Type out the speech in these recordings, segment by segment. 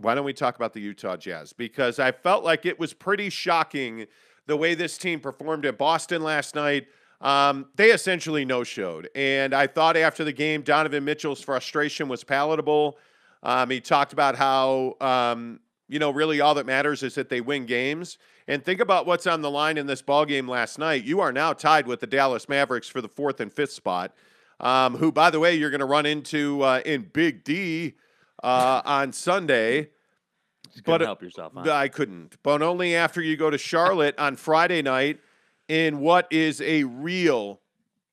Why don't we talk about the Utah Jazz? Because I felt like it was pretty shocking the way this team performed at Boston last night. They essentially no-showed. And I thought after the game, Donovan Mitchell's frustration was palatable. He talked about how, really all that matters is that they win games. And think about what's on the line in this ballgame last night. You are now tied with the Dallas Mavericks for the 4th and 5th spot, who, by the way, you're going to run into in Big D on Sunday. You couldn't help yourself, huh? I couldn't. But only after you go to Charlotte on Friday night in what is a real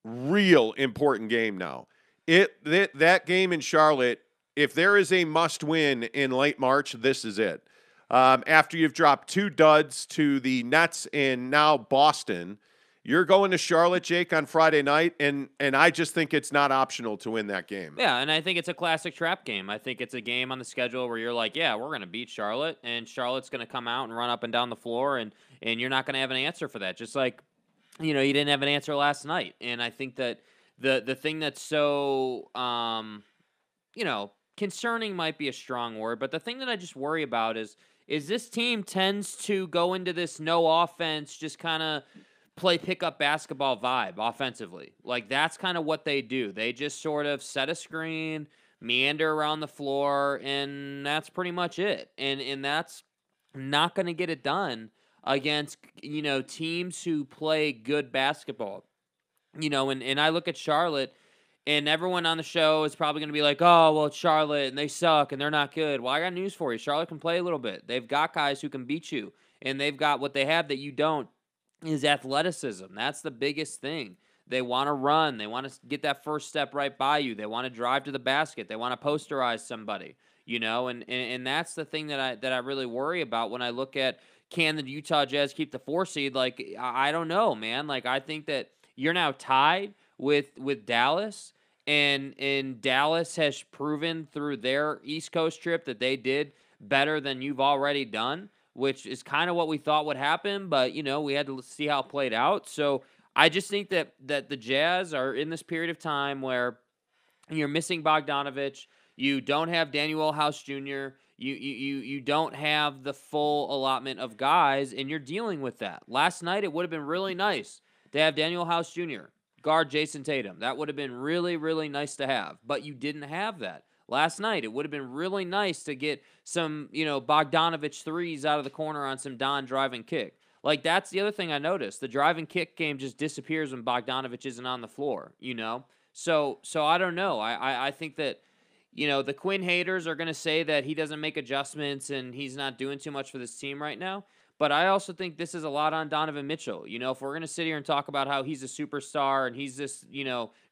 important game now. That game in Charlotte, if there is a must-win in late March, this is it. After you've dropped 2 duds to the Nets and now Boston, you're going to Charlotte, Jake, on Friday night, and I just think it's not optional to win that game. Yeah, and I think it's a classic trap game. I think it's a game on the schedule where you're like, yeah, we're going to beat Charlotte, and Charlotte's going to come out and run up and down the floor, and you're not going to have an answer for that. Just like, you didn't have an answer last night. And I think that the thing that's so, concerning might be a strong word, but the thing that I just worry about is this team tends to go into this no offense, just kind of play pickup basketball vibe offensively. Like, that's kind of what they do. They just sort of set a screen, meander around the floor, and that's pretty much it. And that's not going to get it done against, teams who play good basketball. And I look at Charlotte, and everyone on the show is probably going to be like, oh, well, it's Charlotte, and they suck, and they're not good. Well, I got news for you. Charlotte can play a little bit. They've got guys who can beat you, and they've got what they have that you don't. Is athleticism. That's the biggest thing. They want to run. They want to get that first step right by you. They want to drive to the basket. They want to posterize somebody, and that's the thing that I really worry about when I look at, can the Utah Jazz keep the 4 seed? Like, I don't know, man. Like, I think that you're now tied with Dallas, and Dallas has proven through their East Coast trip that they did better than you've already done, which is kind of what we thought would happen, but, we had to see how it played out. So I just think that the Jazz are in this period of time where you're missing Bogdanovich, you don't have Daniel House Jr., you don't have the full allotment of guys, and you're dealing with that. Last night, it would have been really nice to have Daniel House Jr. guard Jason Tatum. That would have been really, really nice to have, but you didn't have that. Last night, it would have been really nice to get some, Bogdanovich threes out of the corner on some Don drive and kick. Like, that's the other thing I noticed. The drive and kick game just disappears when Bogdanovich isn't on the floor, So I don't know. I think that, the Quinn haters are going to say that he doesn't make adjustments and he's not doing too much for this team right now. But I also think this is a lot on Donovan Mitchell. If we're going to sit here and talk about how he's a superstar and he's this,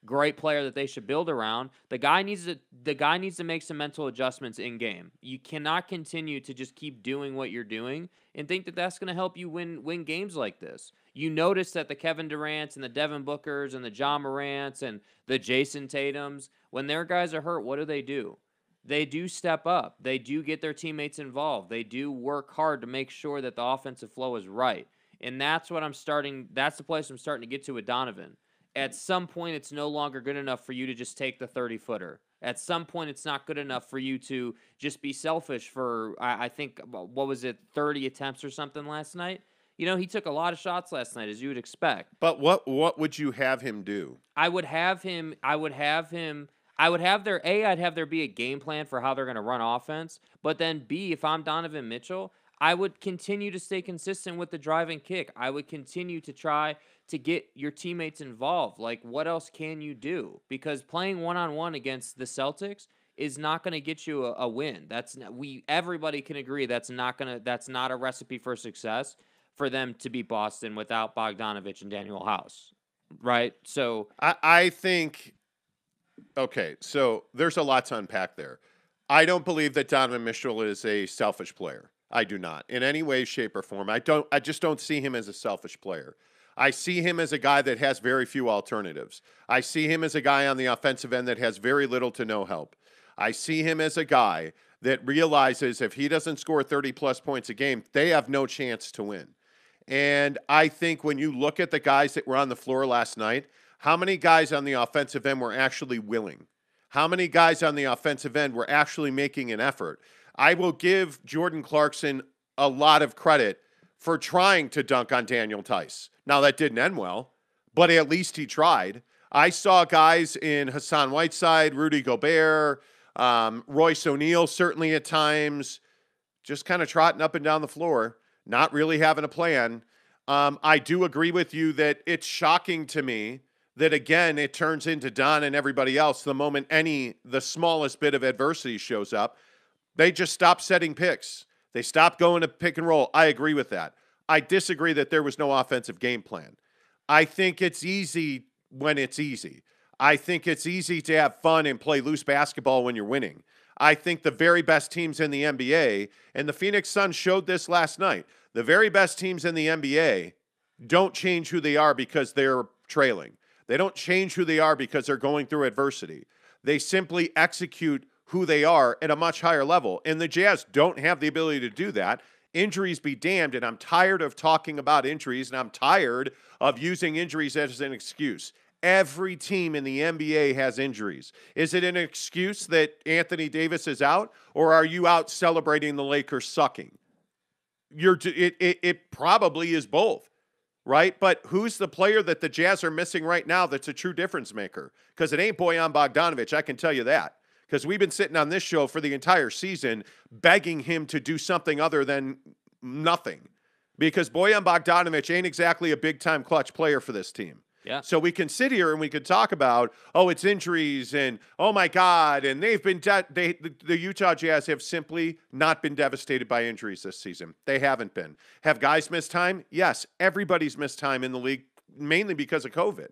great player that they should build around, the guy needs to make some mental adjustments in game. You cannot continue to just keep doing what you're doing and think that that's going to help you win games like this. You notice that the Kevin Durant's and the Devin Bookers and the John Morant's and the Jason Tatums, when their guys are hurt, what do? They do step up. They do get their teammates involved. They do work hard to make sure that the offensive flow is right. And that's the place I'm starting to get to with Donovan. At some point, it's no longer good enough for you to just take the 30-footer. At some point, it's not good enough for you to just be selfish for, I think, 30 attempts or something last night? He took a lot of shots last night, as you would expect. But what would you have him do? I'd have there be a game plan for how they're going to run offense. But then B, if I'm Donovan Mitchell, I would continue to stay consistent with the drive and kick. I would continue to try to get your teammates involved. Like, what else can you do? Because playing one-on-one against the Celtics is not going to get you a win. Everybody can agree that's not a recipe for success for them to beat Boston without Bogdanovich and Daniel House. Right? So I think, okay, so there's a lot to unpack there. I don't believe that Donovan Mitchell is a selfish player. I do not. In any way, shape, or form. I just don't see him as a selfish player. I see him as a guy that has very few alternatives. I see him as a guy on the offensive end that has very little to no help. I see him as a guy that realizes if he doesn't score 30-plus points a game, they have no chance to win. And I think when you look at the guys that were on the floor last night, how many guys on the offensive end were actually willing? How many guys on the offensive end were actually making an effort? I will give Jordan Clarkson a lot of credit for trying to dunk on Daniel Tice. Now, that didn't end well, but at least he tried. I saw guys in Hassan Whiteside, Rudy Gobert, Royce O'Neal certainly at times, just kind of trotting up and down the floor, not really having a plan. I do agree with you that it's shocking to me that, again, it turns into Don and everybody else the moment the smallest bit of adversity shows up. They just stop setting picks. They stop going to pick and roll. I agree with that. I disagree that there was no offensive game plan. I think it's easy when it's easy. I think it's easy to have fun and play loose basketball when you're winning. I think the very best teams in the NBA, and the Phoenix Suns showed this last night, the very best teams in the NBA don't change who they are because they're trailing. They don't change who they are because they're going through adversity. They simply execute who they are at a much higher level. And the Jazz don't have the ability to do that. Injuries be damned, and I'm tired of talking about injuries, and I'm tired of using injuries as an excuse. Every team in the NBA has injuries. Is it an excuse that Anthony Davis is out, or are you out celebrating the Lakers sucking? It probably is both, right? But who's the player that the Jazz are missing right now that's a true difference maker? Because it ain't Bojan Bogdanovic, I can tell you that. Because we've been sitting on this show for the entire season begging him to do something other than nothing. Because Bojan Bogdanovic ain't exactly a big-time clutch player for this team. Yeah. So we can sit here and we could talk about, oh, it's injuries and, oh, my God, and they've been the Utah Jazz have simply not been devastated by injuries this season. They haven't been. Have guys missed time? Yes, everybody's missed time in the league, mainly because of COVID.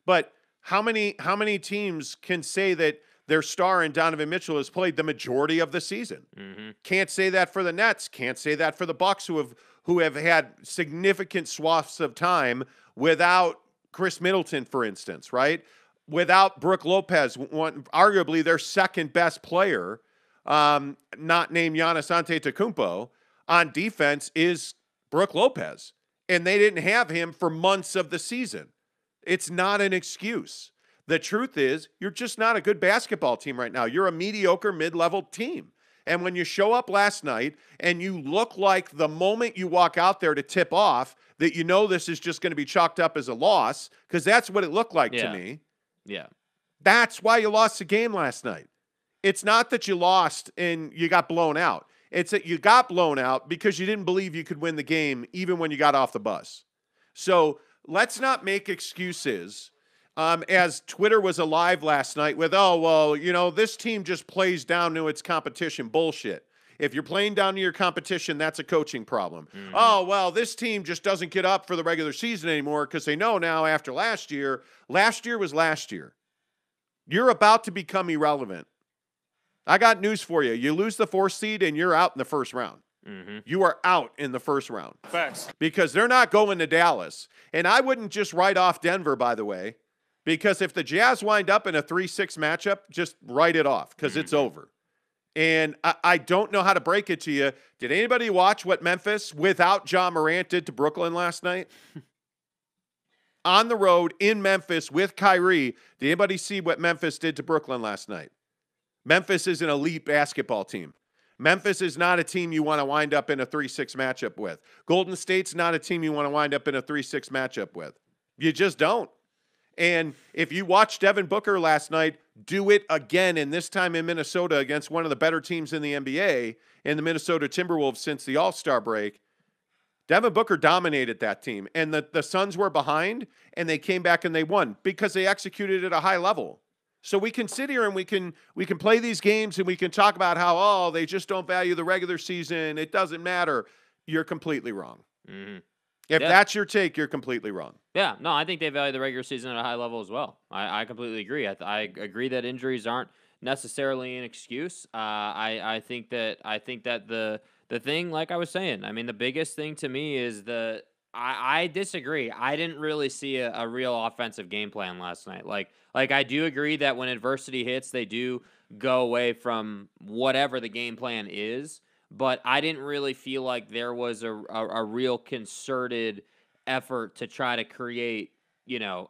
But how many teams can say that their star in Donovan Mitchell has played the majority of the season? Mm-hmm. Can't say that for the Nets. Can't say that for the Bucks, who have had significant swaths of time without Chris Middleton, for instance, right? Without Brook Lopez, arguably their second best player, not named Giannis Antetokounmpo, on defense is Brook Lopez. And they didn't have him for months of the season. It's not an excuse. The truth is, you're just not a good basketball team right now. You're a mediocre mid-level team. And when you show up last night and you look like the moment you walk out there to tip off that you know this is just going to be chalked up as a loss, because that's what it looked like to me. Yeah. That's why you lost the game last night. It's not that you lost and you got blown out. It's that you got blown out because you didn't believe you could win the game even when you got off the bus. So let's not make excuses. As Twitter was alive last night with, oh, well, this team just plays down to its competition. Bullshit. If you're playing down to your competition, that's a coaching problem. Mm-hmm. Oh, well, this team just doesn't get up for the regular season anymore because they know now after last year was last year. You're about to become irrelevant. I got news for you. You lose the 4th seed and you're out in the first round. Mm-hmm. You are out in the first round. Facts. Because they're not going to Dallas. And I wouldn't just write off Denver, by the way. Because if the Jazz wind up in a 3-6 matchup, just write it off because it's over. And I don't know how to break it to you. Did anybody watch what Memphis without John Morant did to Brooklyn last night? On the road in Memphis with Kyrie, did anybody see what Memphis did to Brooklyn last night? Memphis is an elite basketball team. Memphis is not a team you want to wind up in a 3-6 matchup with. Golden State's not a team you want to wind up in a 3-6 matchup with. You just don't. And if you watched Devin Booker last night, do it again, and this time in Minnesota against one of the better teams in the NBA, in the Minnesota Timberwolves since the All-Star break. Devin Booker dominated that team, and the Suns were behind, and they came back and they won because they executed at a high level. So we can sit here and we can play these games and we can talk about how, they just don't value the regular season. It doesn't matter. You're completely wrong. Mm-hmm. If that's your take, you're completely wrong. Yeah, no, I think they value the regular season at a high level as well. I completely agree. I agree that injuries aren't necessarily an excuse. I think that the thing, like I was saying, I mean, the biggest thing to me is I disagree. I didn't really see a real offensive game plan last night. Like I do agree that when adversity hits, they do go away from whatever the game plan is. But I didn't really feel like there was a real concerted effort to try to create,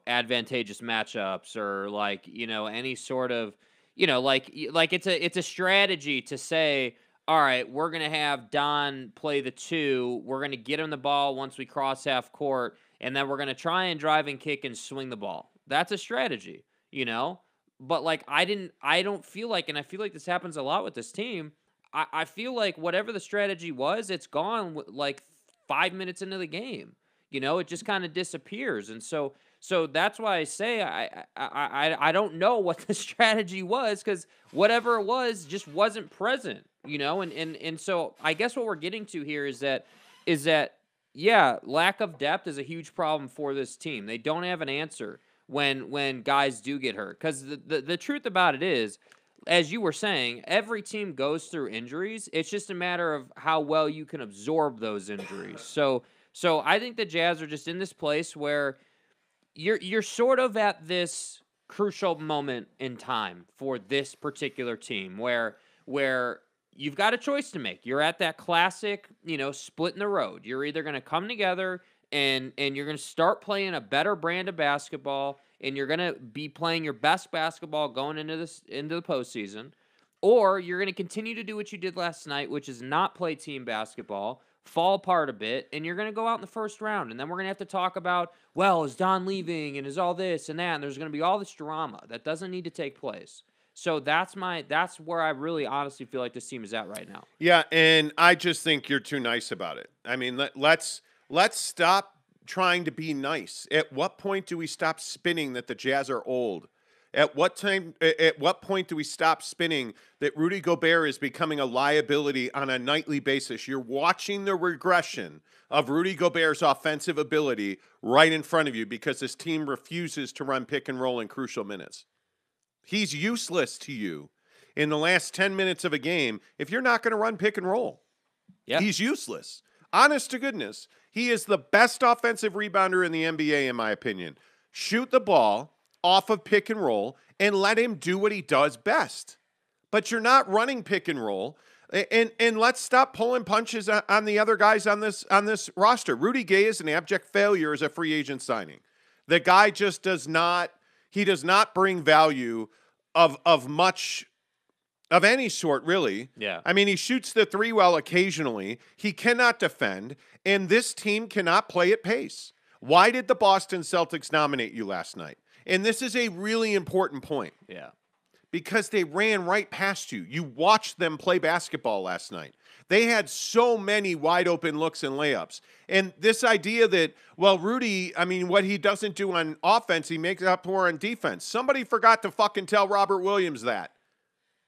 advantageous matchups or any sort of, like it's a strategy to say, all right, we're going to have Don play the 2. We're going to get him the ball once we cross half court, and then we're going to try and drive and kick and swing the ball. That's a strategy, you know? But, like, I don't feel like, and I feel like this happens a lot with this team, I feel like whatever the strategy was, it's gone, like, 5 minutes into the game. You know, it just kind of disappears. And so that's why I say I don't know what the strategy was, because whatever it was just wasn't present, you know? And so I guess what we're getting to here is that yeah, lack of depth is a huge problem for this team. They don't have an answer when guys do get hurt. Because the truth about it is, as you were saying, every team goes through injuries. It's just a matter of how well you can absorb those injuries. So I think the Jazz are just in this place where you're sort of at this crucial moment in time for this particular team where you've got a choice to make. You're at that classic, you know, split in the road. You're either going to come together and you're going to start playing a better brand of basketball, and you're going to be playing your best basketball going into the postseason, or you're going to continue to do what you did last night, which is not play team basketball, fall apart a bit, and you're going to go out in the first round. And then we're going to have to talk about, well, is Don leaving, and is all this and that, and there's going to be all this drama that doesn't need to take place. So that's where I really honestly feel like this team is at right now. Yeah, and I just think you're too nice about it. I mean, let's stop trying to be nice. At what point do we stop spinning that the Jazz are old? At what point do we stop spinning that Rudy Gobert is becoming a liability on a nightly basis? You're watching the regression of Rudy Gobert's offensive ability right in front of you because this team refuses to run pick and roll in crucial minutes. He's useless to you in the last 10 minutes of a game if you're not going to run pick and roll. Yeah. He's useless. Honest to goodness, he is the best offensive rebounder in the NBA, in my opinion. Shoot the ball off of pick and roll and let him do what he does best. But you're not running pick and roll. And let's stop pulling punches on the other guys on this roster. Rudy Gay is an abject failure as a free agent signing. The guy just does not bring value of much of any sort, really. Yeah. I mean, he shoots the 3 well occasionally. He cannot defend, and this team cannot play at pace. Why did the Boston Celtics nominate you last night? And this is a really important point. Yeah. Because they ran right past you. You watched them play basketball last night. They had so many wide open looks and layups. And this idea that, well, Rudy, I mean, what he doesn't do on offense, he makes up for on defense. Somebody forgot to fucking tell Robert Williams that.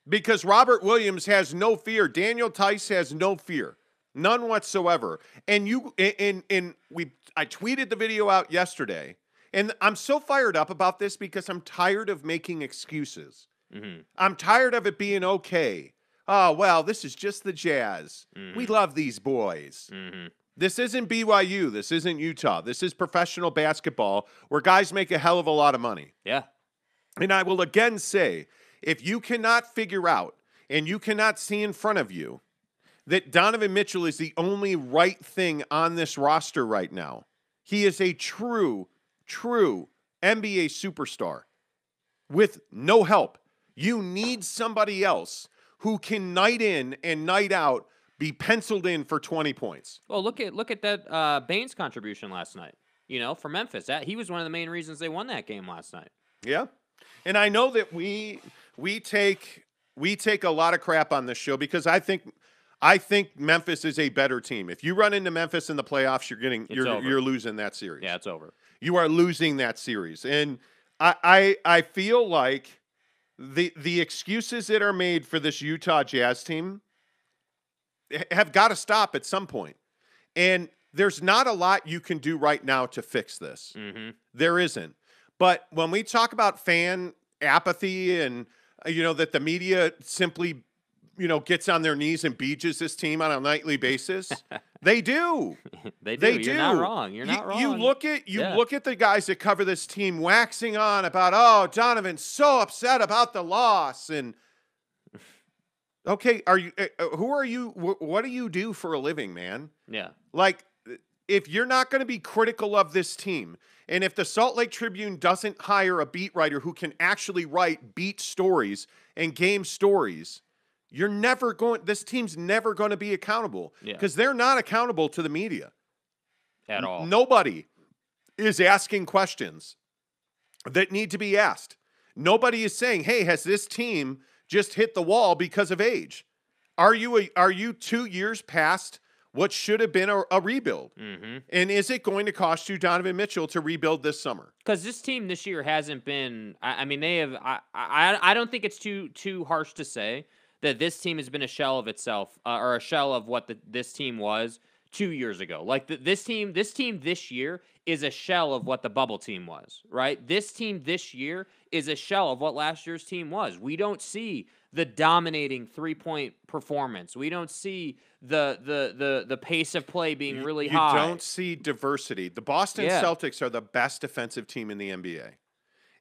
Because Robert Williams has no fear. Daniel Tice has no fear. None whatsoever. And I tweeted the video out yesterday. And I'm so fired up about this because I'm tired of making excuses. Mm-hmm. I'm tired of it being okay. Oh, well, this is just the Jazz. Mm-hmm. We love these boys. Mm-hmm. This isn't BYU. This isn't Utah. This is professional basketball where guys make a hell of a lot of money. Yeah. And I will again say, if you cannot figure out and you cannot see in front of you that Donovan Mitchell is the only right thing on this roster right now, he is a true NBA superstar with no help. You need somebody else who can night in and night out be penciled in for 20 points. Well, look at that Baines contribution last night. You know, for Memphis, he was one of the main reasons they won that game last night. Yeah, and I know that we take a lot of crap on this show because I think Memphis is a better team. If you run into Memphis in the playoffs, you're losing that series. Yeah, it's over. You are losing that series, and I feel like the excuses that are made for this Utah Jazz team have got to stop at some point. And there's not a lot you can do right now to fix this. Mm-hmm. There isn't. But when we talk about fan apathy and, that the media simply, gets on their knees and beaches this team on a nightly basis, they do. They do. You're not wrong. You're not wrong. You look at the guys that cover this team waxing on about, oh, Donovan's so upset about the loss. And, okay, who are you? What do you do for a living, man? Yeah. Like, if you're not going to be critical of this team, and if the Salt Lake Tribune doesn't hire a beat writer who can actually write beat stories and game stories, this team's never going to be accountable Yeah. because they're not accountable to the media At all. Nobody is asking questions that need to be asked. Nobody is saying, hey, has this team just hit the wall because of age? Are you 2 years past what should have been a rebuild? Mm-hmm. And is it going to cost you Donovan Mitchell to rebuild this summer? Because this team this year hasn't been. I mean, they have. I don't think it's too harsh to say that this team has been a shell of itself, or a shell of what this team was 2 years ago. Like this team this year is a shell of what the bubble team was. Right? This team this year is a shell of what last year's team was. We don't see the dominating 3-point performance. We don't see the pace of play being really high. You don't see diversity. The Boston Celtics are the best defensive team in the NBA.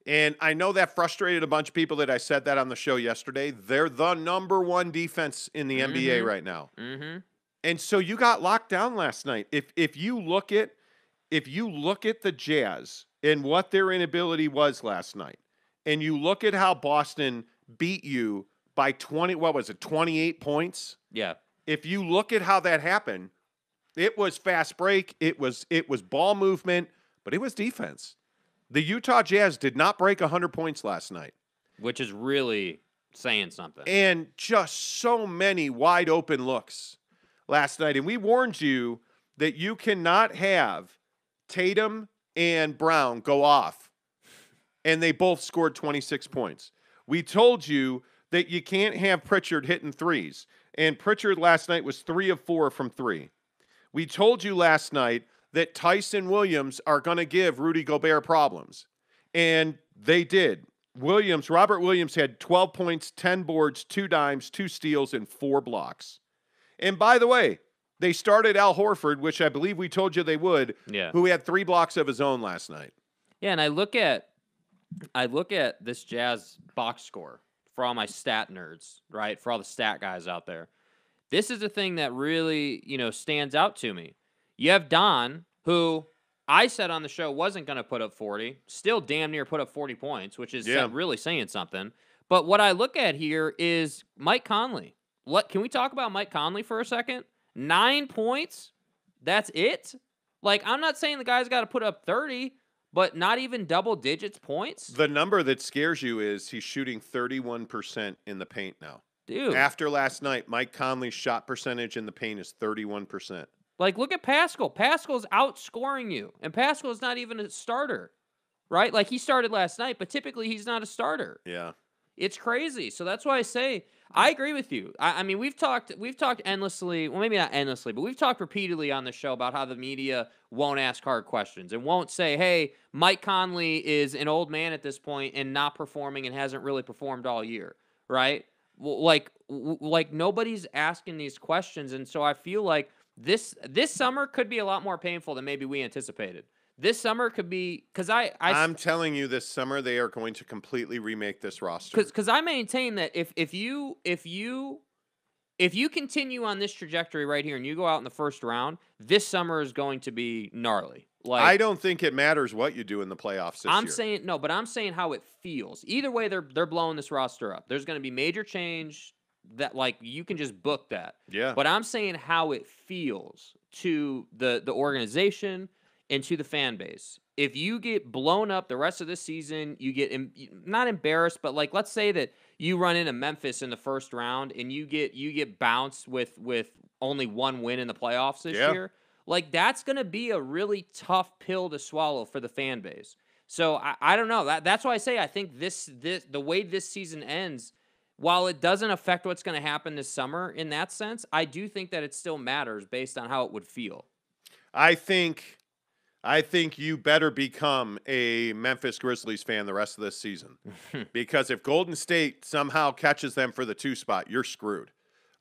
And I know that frustrated a bunch of people that I said that on the show yesterday. They're the number one defense in the NBA right now. Mm-hmm. And so you got locked down last night. If you look at the Jazz and what their inability was last night, and you look at how Boston beat you by 28 points? Yeah. If you look at how that happened, it was fast break, it was ball movement, but it was defense. The Utah Jazz did not break 100 points last night. Which is really saying something. And just so many wide open looks last night. And we warned you that you cannot have Tatum and Brown go off, and they both scored 26 points. We told you that you can't have Pritchard hitting threes. And Pritchard last night was 3 of 4 from 3. We told you last night that Tyson Williams are going to give Rudy Gobert problems. And they did. Robert Williams had 12 points, 10 boards, 2 dimes, 2 steals, and 4 blocks. And by the way, they started Al Horford, which I believe we told you they would, who had 3 blocks of his own last night. Yeah, and I look at this Jazz box score for all my stat nerds, right? For all the stat guys out there. This is the thing that really, stands out to me. You have Don, who I said on the show wasn't going to put up 40, still damn near put up 40 points, which is really saying something. But what I look at here is Mike Conley. Can we talk about Mike Conley for a second? 9 points? That's it? Like, I'm not saying the guy's got to put up 30, but not even double digits points? The number that scares you is he's shooting 31% in the paint now. Dude. After last night, Mike Conley's shot percentage in the paint is 31%. Like, look at Pascal. Pascal's outscoring you, and Pascal's not even a starter, right? Like, he started last night, but typically he's not a starter. Yeah. It's crazy. So that's why I say I agree with you. I mean, we've talked endlessly. Well, maybe not endlessly, but we've talked repeatedly on the show about how the media won't ask hard questions and won't say, "Hey, Mike Conley is an old man at this point and not performing and hasn't really performed all year," right? Like nobody's asking these questions, and so I feel like this summer could be a lot more painful than maybe we anticipated. This summer could be because I'm telling you, this summer they are going to completely remake this roster. Because I maintain that if you continue on this trajectory right here and you go out in the first round, this summer is going to be gnarly. Like, I don't think it matters what you do in the playoffs this year. I'm saying how it feels. Either way, they're blowing this roster up. There's going to be major change that you can just book that. Yeah. But I'm saying how it feels to the organization and to the fan base. If you get blown up the rest of the season, you get not embarrassed, but let's say that you run into Memphis in the first round and you get bounced with only 1 win in the playoffs this year. That's going to be a really tough pill to swallow for the fan base. So I don't know. That's why I say I think this the way this season ends, while it doesn't affect what's going to happen this summer in that sense, I do think that it still matters based on how it would feel. I think you better become a Memphis Grizzlies fan the rest of this season. Because if Golden State somehow catches them for the 2 spot, you're screwed.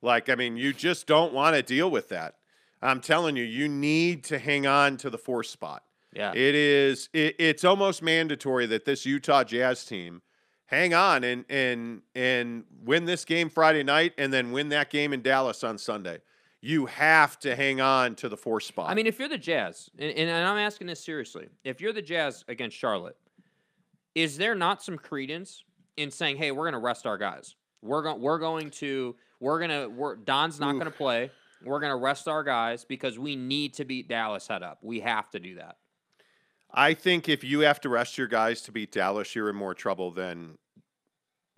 You just don't want to deal with that. I'm telling you, you need to hang on to the 4 spot. Yeah. It's almost mandatory that this Utah Jazz team hang on and win this game Friday night and then win that game in Dallas on Sunday. You have to hang on to the 4 spot. I mean, if you're the Jazz, and I'm asking this seriously, if you're the Jazz against Charlotte, is there not some credence in saying, "Hey, we're going to rest our guys. We're going Don's not gonna play. We're gonna rest our guys because we need to beat Dallas head up. We have to do that. I think if you have to rest your guys to beat Dallas, you're in more trouble than.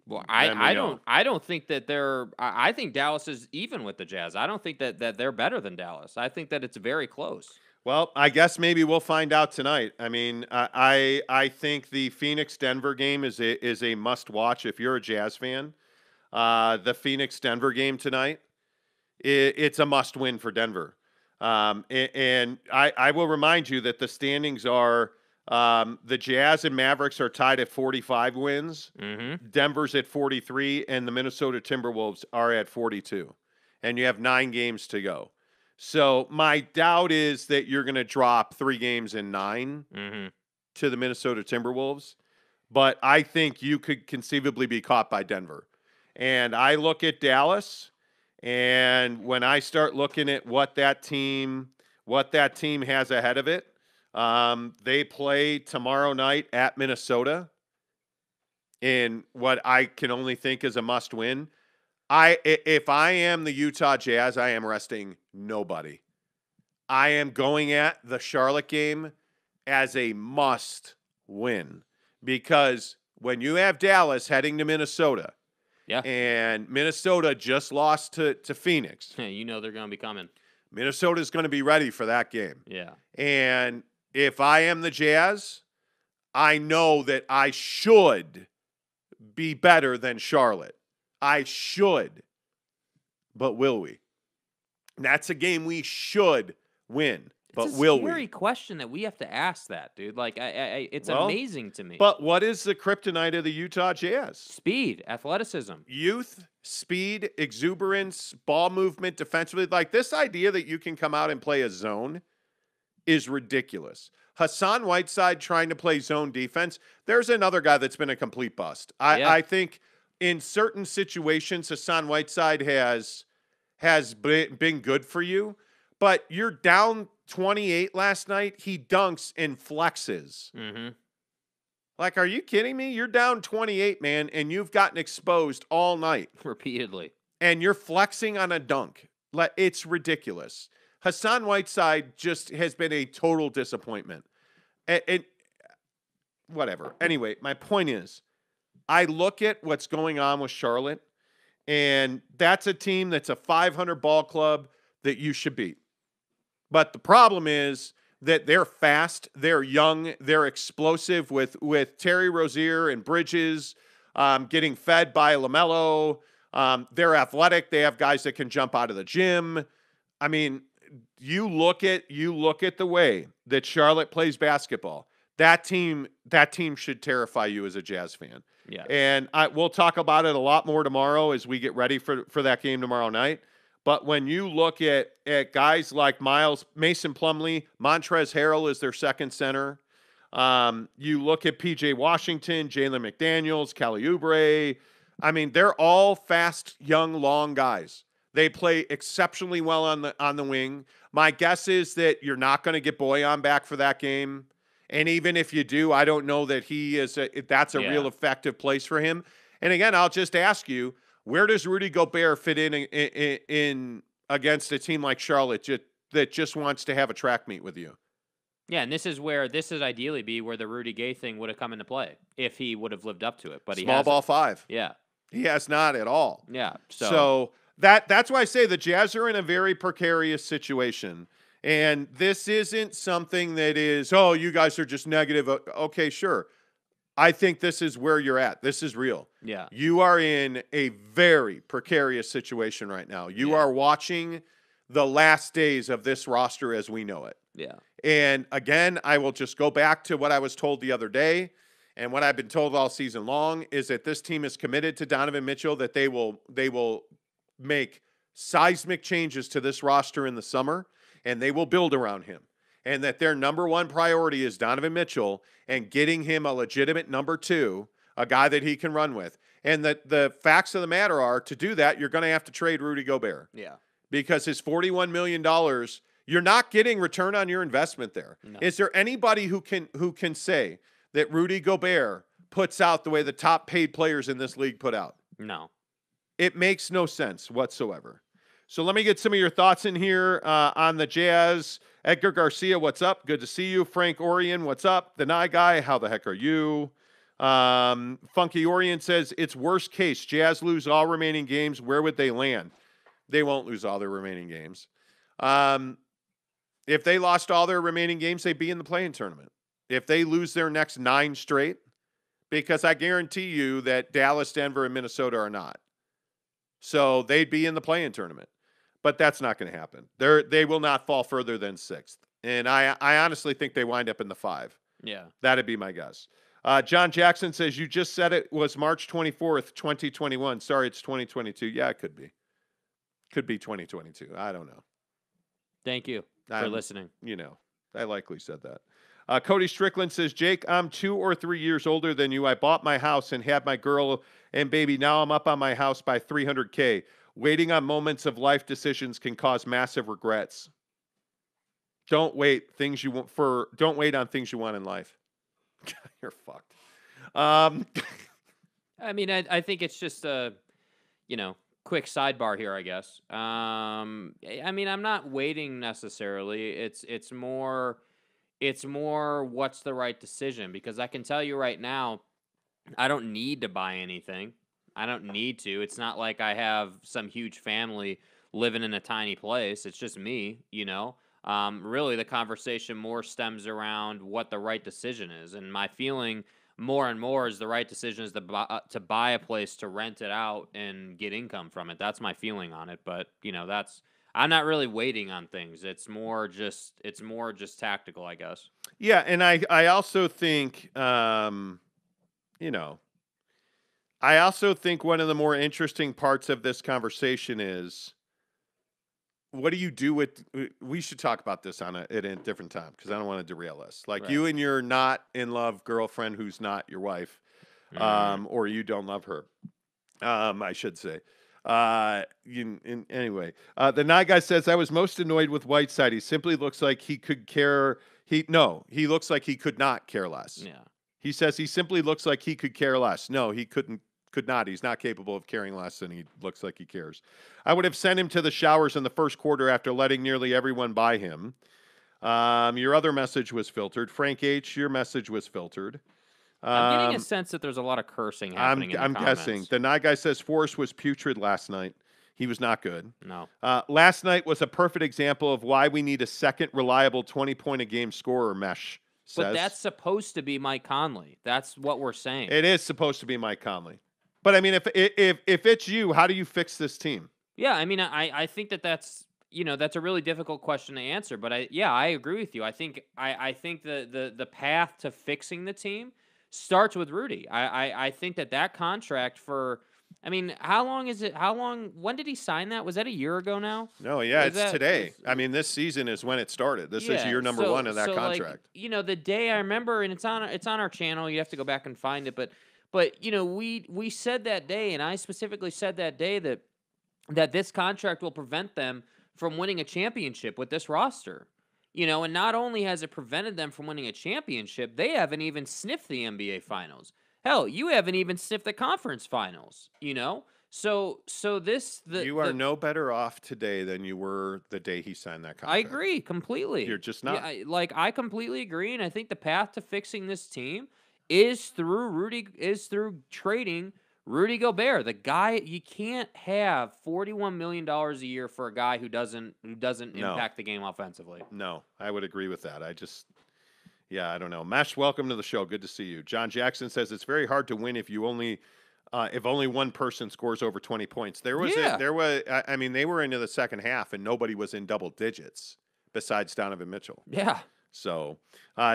Well, than we know. I don't think that they're. I think Dallas is even with the Jazz. I don't think that they're better than Dallas. I think that it's very close. Well, I guess maybe we'll find out tonight. I mean, I think the Phoenix-Denver game is a must-watch if you're a Jazz fan. The Phoenix-Denver game tonight, it's a must-win for Denver. And I will remind you that the standings are the Jazz and Mavericks are tied at 45 wins. Mm-hmm. Denver's at 43, and the Minnesota Timberwolves are at 42. And you have 9 games to go. So my doubt is that you're going to drop 3 games in 9 to the Minnesota Timberwolves. But I think you could conceivably be caught by Denver. And I look at Dallas, and when I start looking at what that team has ahead of it, they play tomorrow night at Minnesota in what I can only think is a must-win. If I am the Utah Jazz, I am resting nobody. I am going at the Charlotte game as a must-win because when you have Dallas heading to Minnesota, and Minnesota just lost to Phoenix, you know they're going to be coming. Minnesota's going to be ready for that game. Yeah. And if I am the Jazz, I know that I should be better than Charlotte. I should. But will we? That's a game we should win. But will we? It's a scary question that we have to ask that, dude. Like, it's amazing to me. But what is the kryptonite of the Utah Jazz? Speed, athleticism. Youth, speed, exuberance, ball movement, defensively. Like, this idea that you can come out and play a zone is ridiculous. Hassan Whiteside trying to play zone defense. There's another guy that's been a complete bust. I think in certain situations, Hassan Whiteside has been good for you, but you're down 28 last night. He dunks and flexes. Mm-hmm. Like, are you kidding me? You're down 28, man, and you've gotten exposed all night. Repeatedly. And you're flexing on a dunk. It's ridiculous. Hassan Whiteside just has been a total disappointment. And whatever. Anyway, my point is, I look at what's going on with Charlotte, and that's a team that's a 500 ball club that you should beat. But the problem is that they're fast, they're young, they're explosive with Terry Rozier and Bridges getting fed by LaMelo. They're athletic. They have guys that can jump out of the gym. I mean, you look at the way that Charlotte plays basketball. That team should terrify you as a Jazz fan. Yeah. And we'll talk about it a lot more tomorrow as we get ready for that game tomorrow night. But when you look at guys like Mason Plumlee, Montrezl Harrell is their second center. You look at P.J. Washington, Jalen McDaniels, Kelly Oubre. I mean, they're all fast, young, long guys. They play exceptionally well on the wing. My guess is that you're not going to get Boyan back for that game. And even if you do, I don't know that that's a real effective place for him. And again, I'll just ask you, where does Rudy Gobert fit in against a team like Charlotte that just wants to have a track meet with you? Yeah, and this would ideally be where the Rudy Gay thing would have come into play if he would have lived up to it. But Small ball 5. Yeah. He has not at all. Yeah. So that's why I say the Jazz are in a very precarious situation. And this isn't something that is, oh, you guys are just negative. Okay, sure. I think this is where you're at. This is real. Yeah. You are in a very precarious situation right now. You are watching the last days of this roster as we know it. Yeah. And again, I will just go back to what I was told the other day and what I've been told all season long is that this team is committed to Donovan Mitchell, that they will make seismic changes to this roster in the summer, and they will build around him. And that their number one priority is Donovan Mitchell and getting him a legitimate number 2, a guy that he can run with. And that the facts of the matter are, to do that, you're going to have to trade Rudy Gobert. Yeah. Because his $41 million, you're not getting return on your investment there. No. Is there anybody who can say that Rudy Gobert puts out the way the top paid players in this league put out? No. It makes no sense whatsoever. So let me get some of your thoughts in here on the Jazz. Edgar Garcia, what's up? Good to see you. Frank Orion, what's up? The Nye Guy, how the heck are you? Funky Orion says, it's worst case. Jazz lose all remaining games. Where would they land? They won't lose all their remaining games. If they lost all their remaining games, they'd be in the play-in tournament. If they lose their next 9 straight, because I guarantee you that Dallas, Denver, and Minnesota are not. So they'd be in the play-in tournament. But that's not going to happen. They will not fall further than 6th. And I honestly think they wind up in the 5. Yeah. That'd be my guess. John Jackson says, you just said it was March 24th, 2021. Sorry, it's 2022. Yeah, it could be. Could be 2022. I don't know. Thank you for listening. You know, I likely said that. Cody Strickland says, Jake, I'm 2 or 3 years older than you. I bought my house and had my girl and baby. Now I'm up on my house by $300K. Waiting on moments of life decisions can cause massive regrets. Don't wait on things you want in life. You're fucked. I mean, I think it's just a, quick sidebar here, I guess. I mean, I'm not waiting necessarily. It's more what's the right decision, because I can tell you right now, I don't need to buy anything. I don't need to. It's not like I have some huge family living in a tiny place. It's just me, Really, the conversation more stems around what the right decision is. And my feeling more and more is the right decision is to buy a place, to rent it out, and get income from it. That's my feeling on it. But, I'm not really waiting on things. It's more just tactical, I guess. Yeah, and I also think, I also think one of the more interesting parts of this conversation is, what do you do with? We should talk about this at a different time, because I don't want to derail us. Like, right. You and your not in love girlfriend who's not your wife, or you don't love her, I should say. Anyway, the Night Guy says, I was most annoyed with Whiteside. He simply looks like he could care. He looks like he could not care less. Yeah. He says he simply looks like he could care less. No, he could not. He's not capable of caring less than he looks like he cares. I would have sent him to the showers in the first quarter after letting nearly everyone buy him. Your other message was filtered. Frank H., your message was filtered. I'm getting a sense that there's a lot of cursing happening in the comments. I'm guessing. The Night Guy says Forrest was putrid last night. He was not good. No. Last night was a perfect example of why we need a second reliable 20-point-a-game scorer, Mesh says. But that's supposed to be Mike Conley. That's what we're saying. It is supposed to be Mike Conley. But, I mean, if it's you, how do you fix this team? Yeah, I mean, I think that's a really difficult question to answer. But I agree with you. I think the path to fixing the team starts with Rudy. I think that contract for, I mean, how long is it? When did he sign that? Was that a year ago now? No, yeah, it's today. I mean, this season is when it started. This is year number 1 of that contract. Like, the day I remember, and it's on our channel. You have to go back and find it, but we said that day, and I specifically said that day that this contract will prevent them from winning a championship with this roster. And not only has it prevented them from winning a championship, they haven't even sniffed the NBA Finals. Hell, you haven't even sniffed the conference finals, So you are no better off today than you were the day he signed that contract. I agree completely. You're just not. Yeah, I completely agree, and I think the path to fixing this team is through trading Rudy Gobert. The guy, you can't have $41 million a year for a guy who doesn't impact the game offensively. No, I would agree with that. I don't know. Mesh, welcome to the show. Good to see you. John Jackson says it's very hard to win if only one person scores over 20 points. They were into the second half and nobody was in double digits besides Donovan Mitchell. Yeah. So,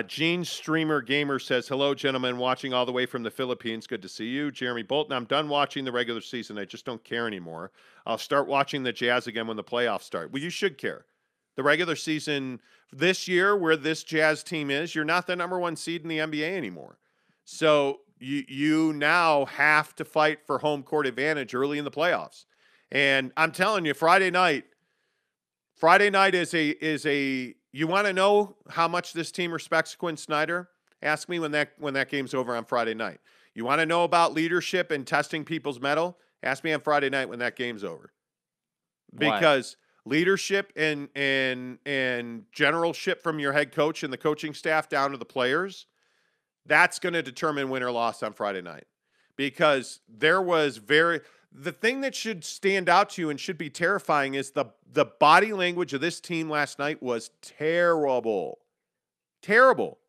Gene Streamer Gamer says, hello, gentlemen, watching all the way from the Philippines. Good to see you. Jeremy Bolton, I'm done watching the regular season. I just don't care anymore. I'll start watching the Jazz again when the playoffs start. Well, you should care. The regular season this year, where this Jazz team is, you're not the number 1 seed in the NBA anymore. So you now have to fight for home court advantage early in the playoffs. And I'm telling you, Friday night is a you want to know how much this team respects Quinn Snyder? Ask me when that game's over on Friday night. You want to know about leadership and testing people's mettle? Ask me on Friday night when that game's over. Why? Because leadership and generalship from your head coach and the coaching staff down to the players, that's going to determine win or loss on Friday night. Because the thing that should stand out to you and should be terrifying is the body language of this team last night was terrible. Terrible.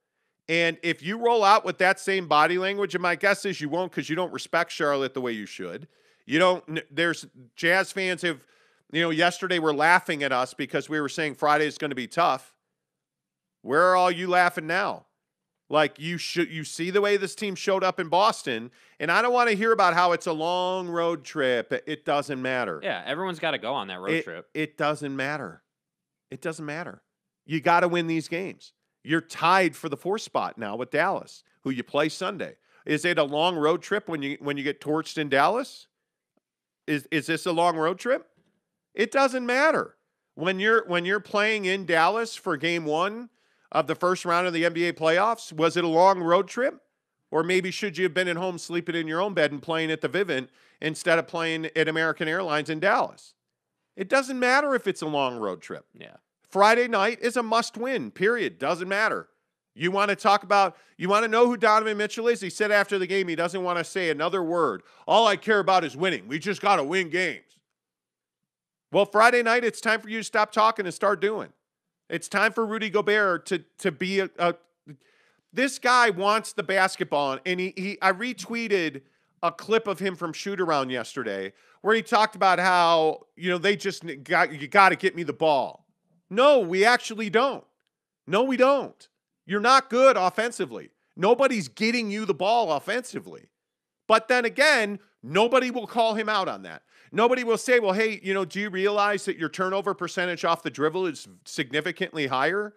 And if you roll out with that same body language, and my guess is you won't because you don't respect Charlotte the way you should. There's Jazz fans have, yesterday were laughing at us because we were saying Friday is going to be tough. Where are all you laughing now? Like you see the way this team showed up in Boston, and I don't want to hear about how it's a long road trip. It doesn't matter. Yeah, everyone's got to go on that road trip. It doesn't matter. It doesn't matter. You got to win these games. You're tied for the 4th spot now with Dallas, who you play Sunday. Is it a long road trip when you get torched in Dallas? Is this a long road trip? It doesn't matter. When you're playing in Dallas for game 1 of the first round of the NBA playoffs, was it a long road trip? Or maybe should you have been at home sleeping in your own bed and playing at the Vivint instead of playing at American Airlines in Dallas? It doesn't matter if it's a long road trip. Yeah. Friday night is a must-win, period. Doesn't matter. You want to know who Donovan Mitchell is? He said after the game he doesn't want to say another word. All I care about is winning. We just got to win games. Well, Friday night, it's time for you to stop talking and start doing. It's time for Rudy Gobert to be this guy wants the basketball, and I retweeted a clip of him from shoot-around yesterday where he talked about how, you got to get me the ball. No, we actually don't. No, we don't. You're not good offensively. Nobody's getting you the ball offensively. But then again, nobody will call him out on that. Nobody will say, well, hey, do you realize that your turnover percentage off the dribble is significantly higher?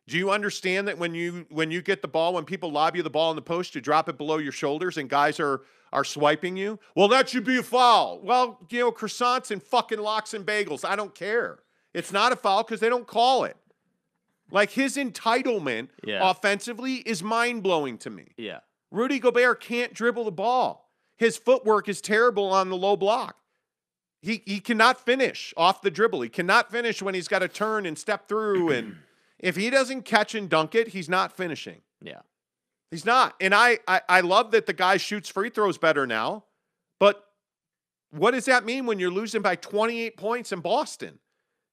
Do you understand that when you get the ball, when people lob you the ball in the post, you drop it below your shoulders and guys are swiping you? Well, that should be a foul. Well, croissants and fucking lox and bagels. I don't care. It's not a foul because they don't call it. Like his entitlement offensively is mind-blowing to me. Yeah. Rudy Gobert can't dribble the ball. His footwork is terrible on the low block. He cannot finish off the dribble. He cannot finish when he's got to turn and step through. And if he doesn't catch and dunk it, he's not finishing. Yeah. He's not. And I love that the guy shoots free throws better now. But what does that mean when you're losing by 28 points in Boston?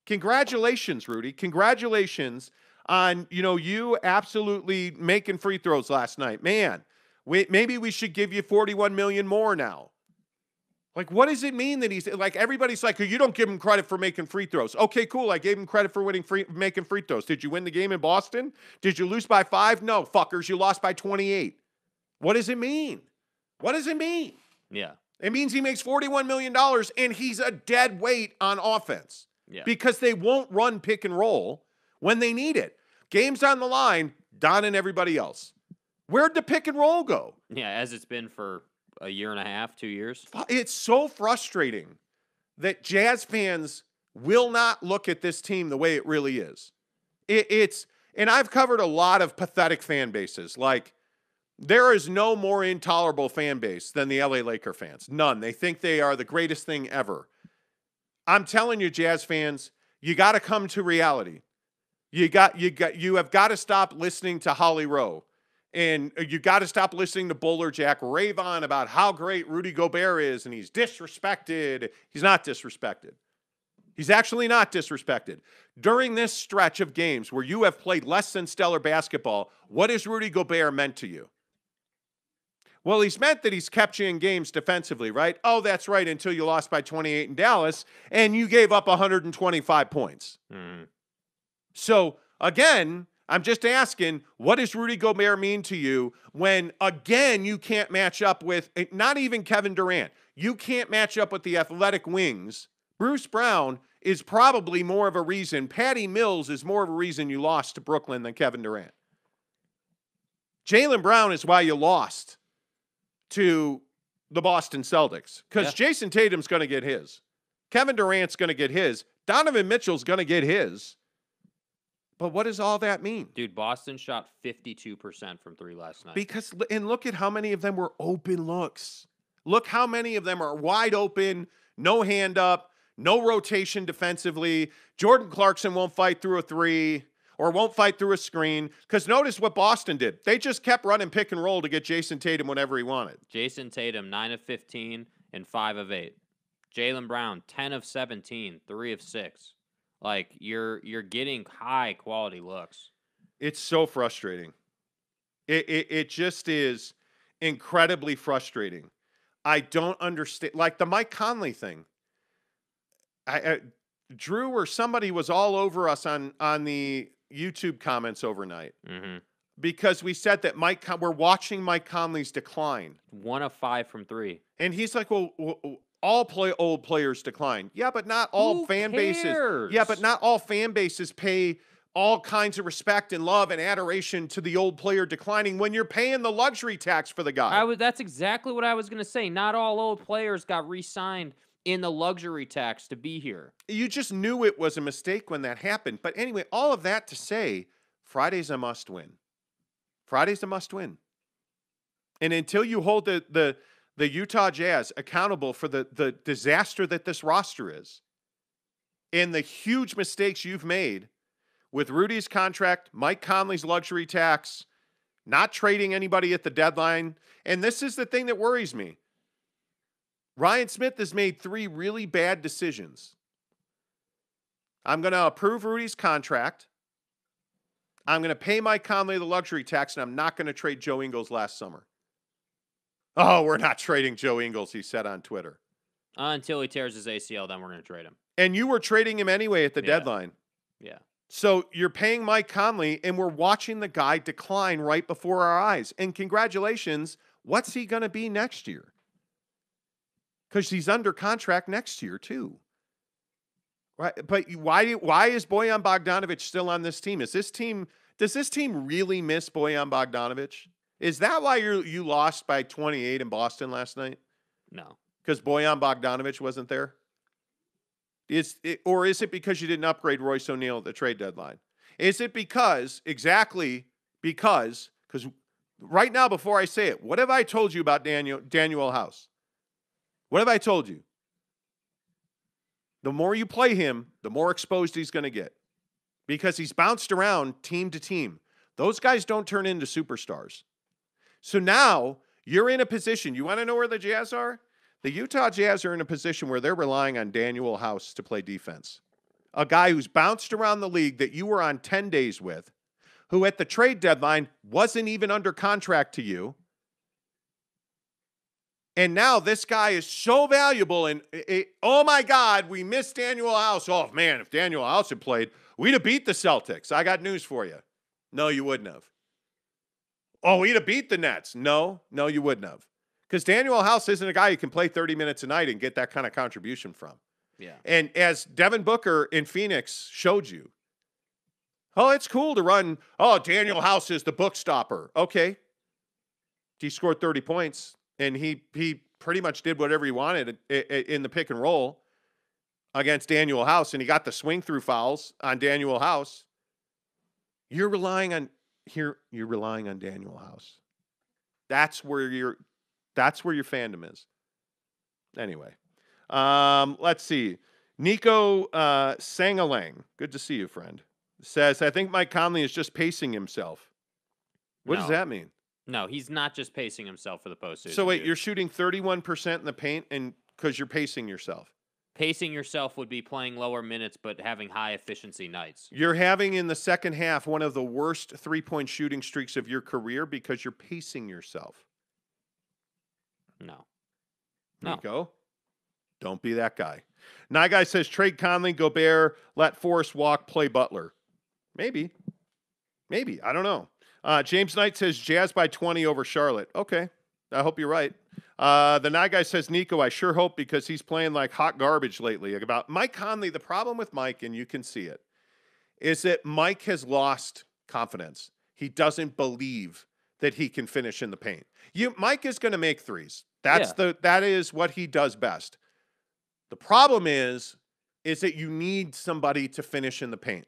Congratulations, Rudy. Congratulations on, you absolutely making free throws last night. Man, maybe we should give you $41 million more now. Like, what does it mean that he's like, everybody's like, you don't give him credit for making free throws. Okay, cool. I gave him credit for making free throws. Did you win the game in Boston? Did you lose by 5? No, fuckers. You lost by 28. What does it mean? What does it mean? Yeah. It means he makes $41 million and he's a dead weight on offense. Yeah. Because they won't run pick and roll when they need it. Game's on the line, Don and everybody else. Where'd the pick and roll go? Yeah, as it's been for a year and a half, 2 years. It's so frustrating that Jazz fans will not look at this team the way it really is. And I've covered a lot of pathetic fan bases. Like, there is no more intolerable fan base than the LA Laker fans. None. They think they are the greatest thing ever. I'm telling you, Jazz fans, you got to come to reality. You have got to stop listening to Holly Rowe. And you got to stop listening to Bowler Jack rave on about how great Rudy Gobert is and he's disrespected. He's not disrespected. He's actually not disrespected. During this stretch of games where you have played less than stellar basketball, what has Rudy Gobert meant to you? Well, he's meant that he's kept you in games defensively, right? Oh, that's right, until you lost by 28 in Dallas and you gave up 125 points. Mm. So, again, I'm just asking, what does Rudy Gobert mean to you when, again, you can't match up with, not even Kevin Durant, you can't match up with the athletic wings? Bruce Brown is probably more of a reason, Patty Mills is more of a reason you lost to Brooklyn than Kevin Durant. Jaylen Brown is why you lost to the Boston Celtics, because Jason Tatum's going to get his. Kevin Durant's going to get his. Donovan Mitchell's going to get his. But what does all that mean? Dude, Boston shot 52% from 3 last night. And look at how many of them were open looks. Look how many of them are wide open, no hand up, no rotation defensively. Jordan Clarkson won't fight through a three or won't fight through a screen. Because notice what Boston did. They just kept running pick and roll to get Jason Tatum whenever he wanted. Jason Tatum, 9 of 15 and 5 of 8. Jaylen Brown, 10 of 17, 3 of 6. Like, you're getting high-quality looks. It's so frustrating. It just is incredibly frustrating. I don't understand. Like the Mike Conley thing. Drew or somebody was all over us on the YouTube comments overnight because we said that we're watching Mike Conley's decline. 1 of 5 from 3. And he's like, well old players decline. Yeah, but not all fan bases. Yeah, but not all fan bases pay all kinds of respect and love and adoration to the old player declining when you're paying the luxury tax for the guy. That's exactly what I was going to say. Not all old players got re-signed in the luxury tax to be here. You just knew it was a mistake when that happened. But anyway, all of that to say, Friday's a must win. Friday's a must win. And until you hold the Utah Jazz accountable for the disaster that this roster is and the huge mistakes you've made with Rudy's contract, Mike Conley's luxury tax, not trading anybody at the deadline. And this is the thing that worries me. Ryan Smith has made 3 really bad decisions. I'm going to approve Rudy's contract. I'm going to pay Mike Conley the luxury tax, and I'm not going to trade Joe Ingles last summer. Oh, we're not trading Joe Ingles, he said on Twitter. Until he tears his ACL, then we're going to trade him. And you were trading him anyway at the deadline. Yeah. So you're paying Mike Conley, and we're watching the guy decline right before our eyes. And congratulations, what's he going to be next year? Because he's under contract next year, too. Right? But why is Bojan Bogdanovic still on this team? Does this team really miss Bojan Bogdanovic? Is that why you lost by 28 in Boston last night? No. Because Bojan Bogdanovic wasn't there? Or is it because you didn't upgrade Royce O'Neal at the trade deadline? Is it because right now, before I say it, what have I told you about Daniel House? What have I told you? The more you play him, the more exposed he's going to get. Because he's bounced around team to team. Those guys don't turn into superstars. So now you're in a position. You want to know where the Jazz are? The Utah Jazz are in a position where they're relying on Daniel House to play defense. A guy who's bounced around the league that you were on 10 days with, who at the trade deadline wasn't even under contract to you. And now this guy is so valuable. And oh my God, we missed Daniel House. Oh man, if Daniel House had played, we'd have beat the Celtics. I got news for you. No, you wouldn't have. Oh, we'd have beat the Nets. No, you wouldn't have. Because Daniel House isn't a guy you can play 30 minutes a night and get that kind of contribution from. Yeah. And as Devin Booker in Phoenix showed you, oh, it's cool to run. Oh, Daniel House is the book stopper. Okay. He scored 30 points, and he pretty much did whatever he wanted in the pick and roll against Daniel House, and he got the swing through fouls on Daniel House. You're relying on Daniel House. That's where your fandom is. Anyway, let's see. Nico Sangalang, good to see you, friend, says, I think Mike Conley is just pacing himself. What does that mean? No, he's not just pacing himself for the postseason. So wait, you're shooting 31% in the paint and because you're pacing yourself. Pacing yourself would be playing lower minutes but having high efficiency nights. You're having in the second half one of the worst three-point shooting streaks of your career because you're pacing yourself. No. Nico, don't be that guy. Guy says, trade Conley, Gobert, let Forrest walk, play Butler. Maybe. I don't know. James Knight says, Jazz by 20 over Charlotte. Okay. I hope you're right. The Guy says, Nico, I sure hope because he's playing like hot garbage lately. About Mike Conley, the problem with Mike, and you can see it, is that Mike has lost confidence. He doesn't believe that he can finish in the paint. Mike is going to make threes. That is what he does best. The problem is that you need somebody to finish in the paint.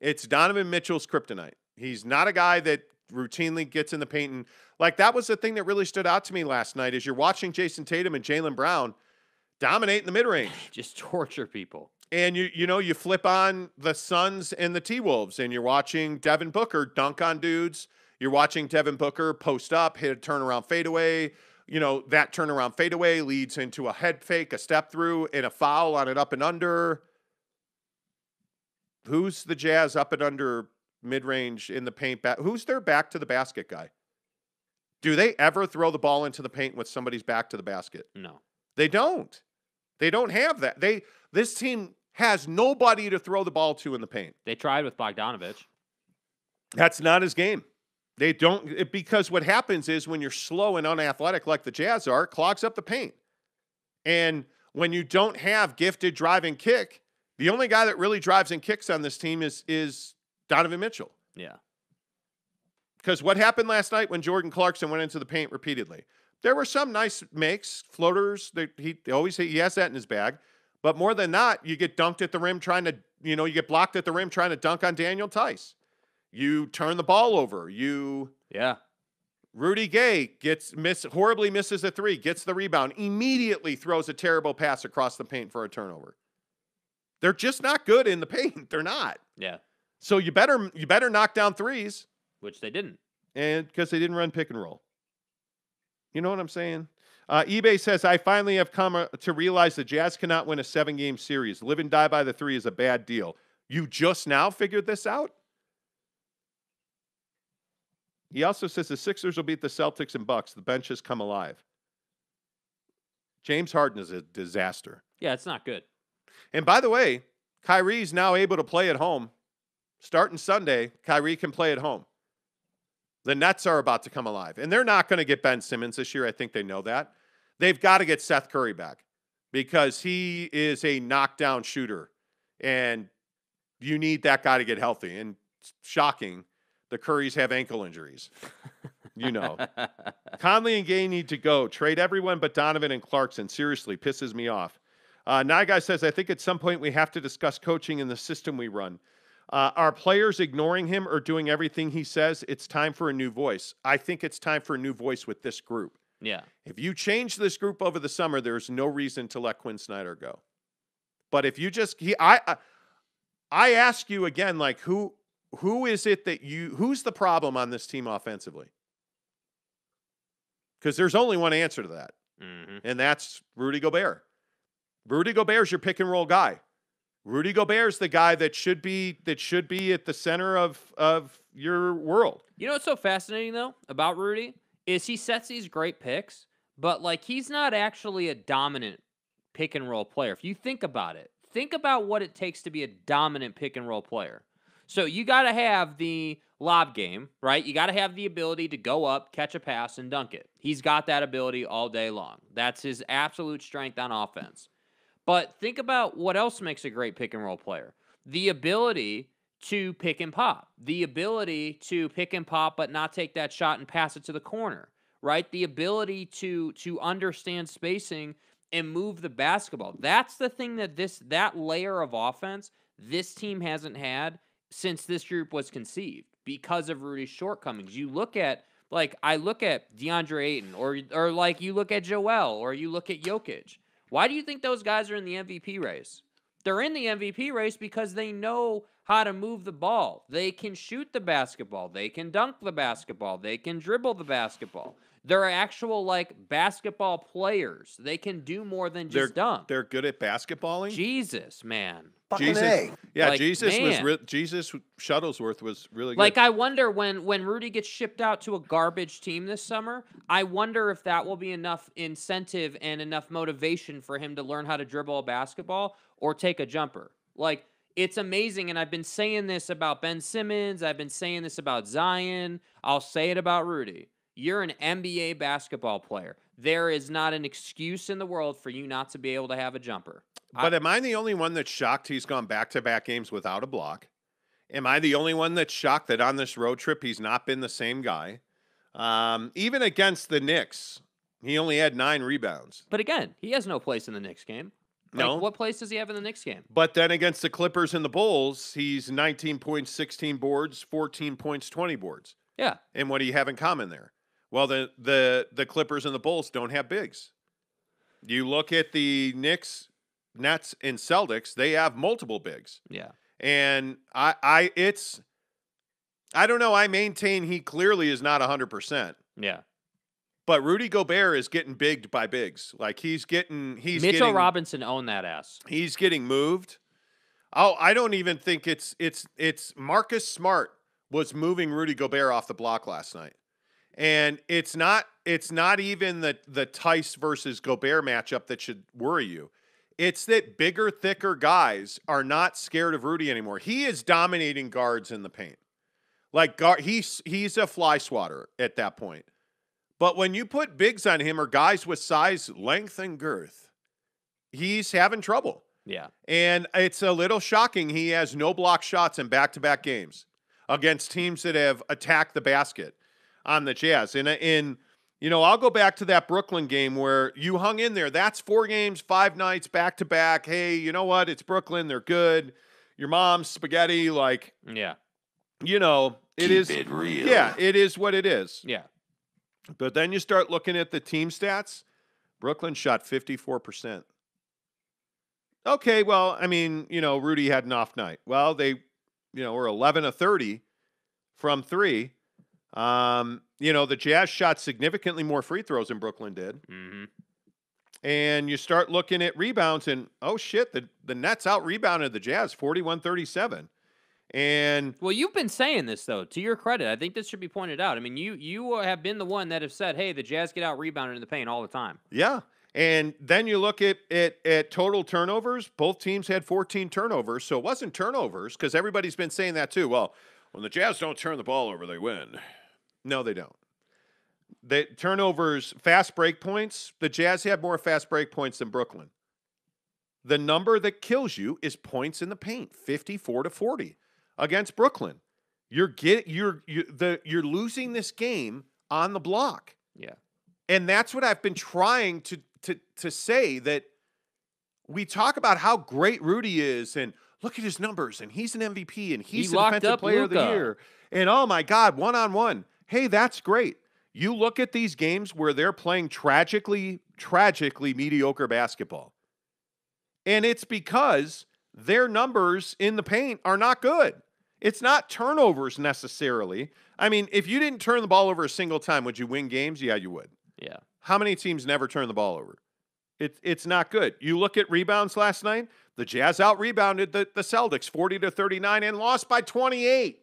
It's Donovan Mitchell's kryptonite. He's not a guy that routinely gets in the paint. And like, that was the thing that really stood out to me last night is you're watching Jason Tatum and Jaylen Brown dominate in the mid-range. Just torture people. And you flip on the Suns and the T-Wolves, and you're watching Devin Booker dunk on dudes. You're watching Devin Booker post up, hit a turnaround fadeaway. That turnaround fadeaway leads into a head fake, a step through, and a foul on an up and under. Who's the Jazz up and under mid-range in the paint? Who's their back to the basket guy? Do they ever throw the ball into the paint with somebody's back to the basket? No. They don't. They don't have that. This team has nobody to throw the ball to in the paint. They tried with Bogdanovich. That's not his game. They don't, because what happens is when you're slow and unathletic like the Jazz are, it clogs up the paint. And when you don't have gifted drive and kick, the only guy that really drives and kicks on this team is Donovan Mitchell. Yeah. Because what happened last night when Jordan Clarkson went into the paint repeatedly? There were some nice makes, floaters. He has that in his bag. But more than that, you get dunked at the rim trying to, you get blocked at the rim trying to dunk on Daniel Tice. You turn the ball over. Rudy Gay horribly misses a three, gets the rebound, immediately throws a terrible pass across the paint for a turnover. They're just not good in the paint. They're not. Yeah. So you better knock down threes. Which they didn't. And because they didn't run pick and roll. You know what I'm saying? eBay says, I finally have come to realize the Jazz cannot win a 7-game series. Live and die by the three is a bad deal. You just now figured this out? He also says the Sixers will beat the Celtics and Bucks. The bench has come alive. James Harden is a disaster. Yeah, it's not good. And by the way, Kyrie's now able to play at home. Starting Sunday, Kyrie can play at home. The Nets are about to come alive. And they're not going to get Ben Simmons this year. I think they know that. They've got to get Seth Curry back because he is a knockdown shooter. And you need that guy to get healthy. And shocking, the Currys have ankle injuries. Conley and Gay need to go. Trade everyone but Donovan and Clarkson. Seriously, pisses me off. Nyguy says, I think at some point we have to discuss coaching and the system we run. Are players ignoring him or doing everything he says? It's time for a new voice. I think it's time for a new voice with this group. Yeah. If you change this group over the summer, there's no reason to let Quinn Snyder go. But if you just, I ask you again, like who is it who's the problem on this team offensively? Because there's only one answer to that. Mm-hmm. And that's Rudy Gobert. Rudy Gobert's your pick and roll guy. Rudy Gobert's the guy that should be at the center of your world. You know what's so fascinating though about Rudy is he sets these great picks, but like he's not actually a dominant pick and roll player. If you think about it, think about what it takes to be a dominant pick and roll player. So you got to have the lob game, right? You got to have the ability to go up, catch a pass, and dunk it. He's got that ability all day long. That's his absolute strength on offense. But think about what else makes a great pick and roll player. The ability to pick and pop. The ability to pick and pop but not take that shot and pass it to the corner, right? The ability to understand spacing and move the basketball. That's the thing that layer of offense this team hasn't had since this group was conceived because of Rudy's shortcomings. You look at, I look at DeAndre Ayton or like you look at Joel or you look at Jokic. Why do you think those guys are in the MVP race? They're in the MVP race because they know how to move the ball. They can shoot the basketball. They can dunk the basketball. They can dribble the basketball. They're actual, basketball players. They can do more than just dunk. They're good at basketballing? Jesus, man. Jesus. Yeah, Jesus Shuttlesworth was really good. I wonder when Rudy gets shipped out to a garbage team this summer, I wonder if that will be enough incentive and enough motivation for him to learn how to dribble a basketball or take a jumper. It's amazing, and I've been saying this about Ben Simmons. I've been saying this about Zion. I'll say it about Rudy. You're an NBA basketball player. There is not an excuse in the world for you not to be able to have a jumper. But am I the only one that's shocked he's gone back-to-back games without a block? Am I the only one that's shocked that on this road trip he's not been the same guy? Even against the Knicks, he only had 9 rebounds. But again, he has no place in the Knicks game. No. What place does he have in the Knicks game? But then against the Clippers and the Bulls, he's 19 points, 16 boards, 14 points, 20 boards. Yeah. And what do you have in common there? Well, the Clippers and the Bulls don't have bigs. You look at the Knicks, Nets, and Celtics, they have multiple bigs. Yeah. And I don't know. I maintain he clearly is not 100%. Yeah. But Rudy Gobert is getting bigged by bigs. Like he's Mitchell Robinson owned that ass. He's getting moved. Oh, I don't even think it's Marcus Smart was moving Rudy Gobert off the block last night. And it's not even the Tice versus Gobert matchup that should worry you. It's that bigger, thicker guys are not scared of Rudy anymore. He is dominating guards in the paint. Like he's a fly swatter at that point. But when you put bigs on him or guys with size, length, and girth, he's having trouble. Yeah. And it's a little shocking he has no block shots in back-to-back games against teams that have attacked the basket on the Jazz. And I'll go back to that Brooklyn game where you hung in there. That's 4 games, 5 nights, back-to-back. Hey, you know what? It's Brooklyn. They're good. Your mom's spaghetti. Like, yeah. It is real. Yeah, it is what it is. Yeah. But then you start looking at the team stats. Brooklyn shot 54%. Okay, well, I mean, Rudy had an off night. Well, they, were 11 of 30 from 3. The Jazz shot significantly more free throws than Brooklyn did. Mm-hmm. And you start looking at rebounds and, oh, shit, the Nets out-rebounded the Jazz 41-37. And well, you've been saying this, though, to your credit. I think this should be pointed out. I mean, you have been the one that have said, hey, the Jazz get out-rebounded in the paint all the time. Yeah. And then you look at total turnovers. Both teams had 14 turnovers, so it wasn't turnovers because everybody's been saying that too. Well, when the Jazz don't turn the ball over, they win. No, they don't. The turnovers, fast break points, the Jazz had more fast break points than Brooklyn. The number that kills you is points in the paint, 54-40 against Brooklyn. You're losing this game on the block. Yeah. And that's what I've been trying to say, that we talk about how great Rudy is and look at his numbers and he's an MVP and he's the defensive player of the year. And oh my God, one-on-one. Hey, that's great. You look at these games where they're playing tragically mediocre basketball. And it's because their numbers in the paint are not good. It's not turnovers necessarily. I mean, if you didn't turn the ball over a single time, would you win games? Yeah, you would. Yeah. How many teams never turn the ball over? It's not good. You look at rebounds last night, the Jazz out-rebounded the Celtics 40-39 and lost by 28.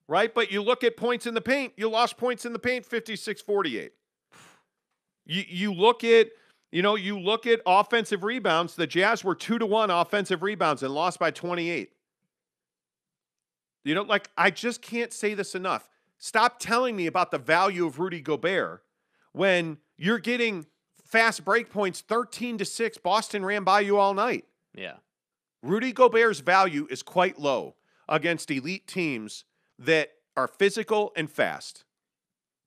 Right? But you look at points in the paint, you lost points in the paint 56-48. You look at offensive rebounds, the Jazz were 2-1 offensive rebounds and lost by 28. I just can't say this enough. Stop telling me about the value of Rudy Gobert when you're getting fast break points 13-6. Boston ran by you all night. Yeah. Rudy Gobert's value is quite low against elite teams that are physical and fast.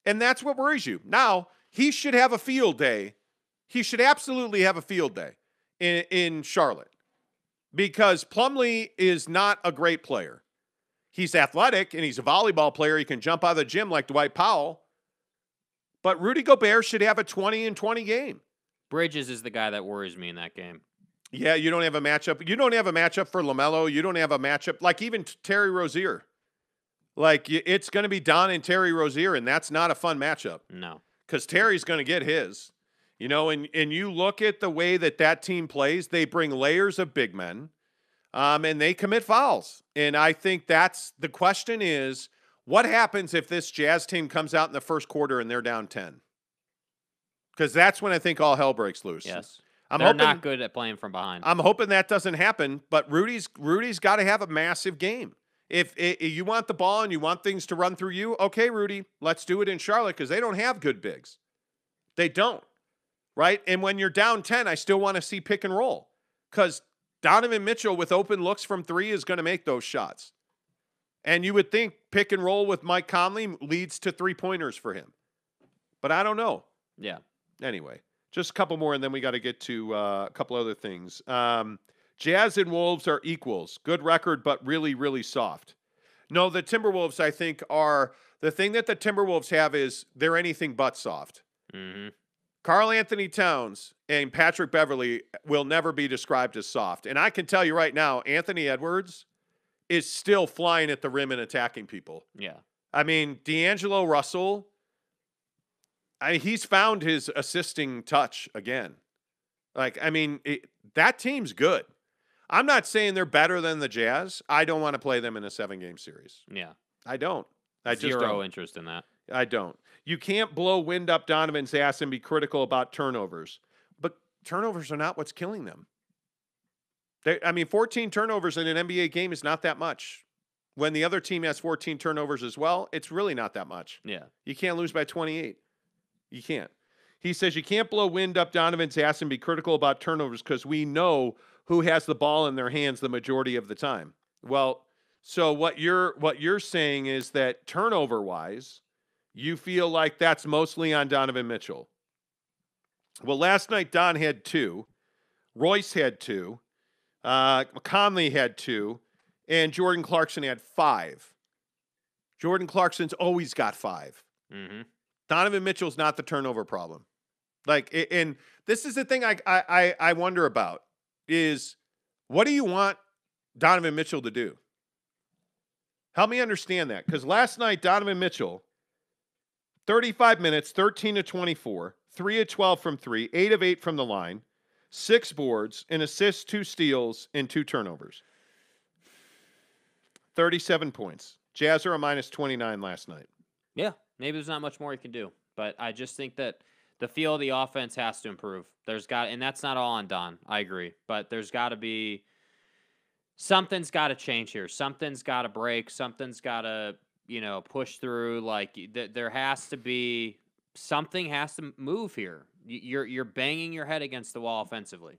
And that's what worries you. Now, he should have a field day. He should absolutely have a field day in Charlotte because Plumlee is not a great player. He's athletic, and he's a volleyball player. He can jump out of the gym like Dwight Powell. But Rudy Gobert should have a 20-20 game. Bridges is the guy that worries me in that game. Yeah, you don't have a matchup. You don't have a matchup for LaMelo. You don't have a matchup. Like even Terry Rozier. Like, it's going to be Don and Terry Rozier, and that's not a fun matchup. No. Because Terry's going to get his. And you look at the way that team plays, they bring layers of big men. And they commit fouls. And I think that's the question is, what happens if this Jazz team comes out in the first quarter and they're down 10? Because that's when I think all hell breaks loose. Yes. They're not good at playing from behind. I'm hoping that doesn't happen, but Rudy's got to have a massive game. If you want the ball and you want things to run through you, okay, Rudy, let's do it in Charlotte because they don't have good bigs. They don't, right? And when you're down 10, I still want to see pick and roll because Donovan Mitchell with open looks from 3 is going to make those shots. And you would think pick and roll with Mike Conley leads to 3-pointers for him. But I don't know. Yeah. Anyway, just a couple more, and then we got to get to a couple other things. Jazz and Wolves are equals. Good record, but really, really soft. No, the Timberwolves, I think, are the thing that the Timberwolves have is they're anything but soft. Mm-hmm. Karl Anthony Towns and Patrick Beverley will never be described as soft. And I can tell you right now, Anthony Edwards is still flying at the rim and attacking people. Yeah. I mean, D'Angelo Russell, he's found his assisting touch again. Like, I mean, that team's good. I'm not saying they're better than the Jazz. I don't want to play them in a 7-game series. Yeah. I don't. I just Zero don't. interest in that. I don't. You can't blow wind up Donovan's ass and be critical about turnovers. But turnovers are not what's killing them. 14 turnovers in an NBA game is not that much. When the other team has 14 turnovers as well, it's really not that much. Yeah. You can't lose by 28. You can't. He says you can't blow wind up Donovan's ass and be critical about turnovers because we know who has the ball in their hands the majority of the time. Well, so what you're saying is that turnover-wise, you feel like that's mostly on Donovan Mitchell. Well, last night Don had 2, Royce had 2, Conley had 2, and Jordan Clarkson had 5. Jordan Clarkson's always got 5. Mm-hmm. Donovan Mitchell's not the turnover problem. Like, and this is the thing I wonder about is what do you want Donovan Mitchell to do? Help me understand that. Because last night, Donovan Mitchell, 35 minutes, 13 of 24, 3 of 12 from 3, 8 of 8 from the line, 6 boards, an assist, 2 steals, and 2 turnovers. 37 points. Jazz are a minus 29 last night. Yeah, maybe there's not much more you can do. But I just think that the feel of the offense has to improve. And that's not all on Don. I agree. But there's got to be something's got to change here. Something's got to break. Something's got to, push through. Like there has to be something has to move here. You're banging your head against the wall offensively.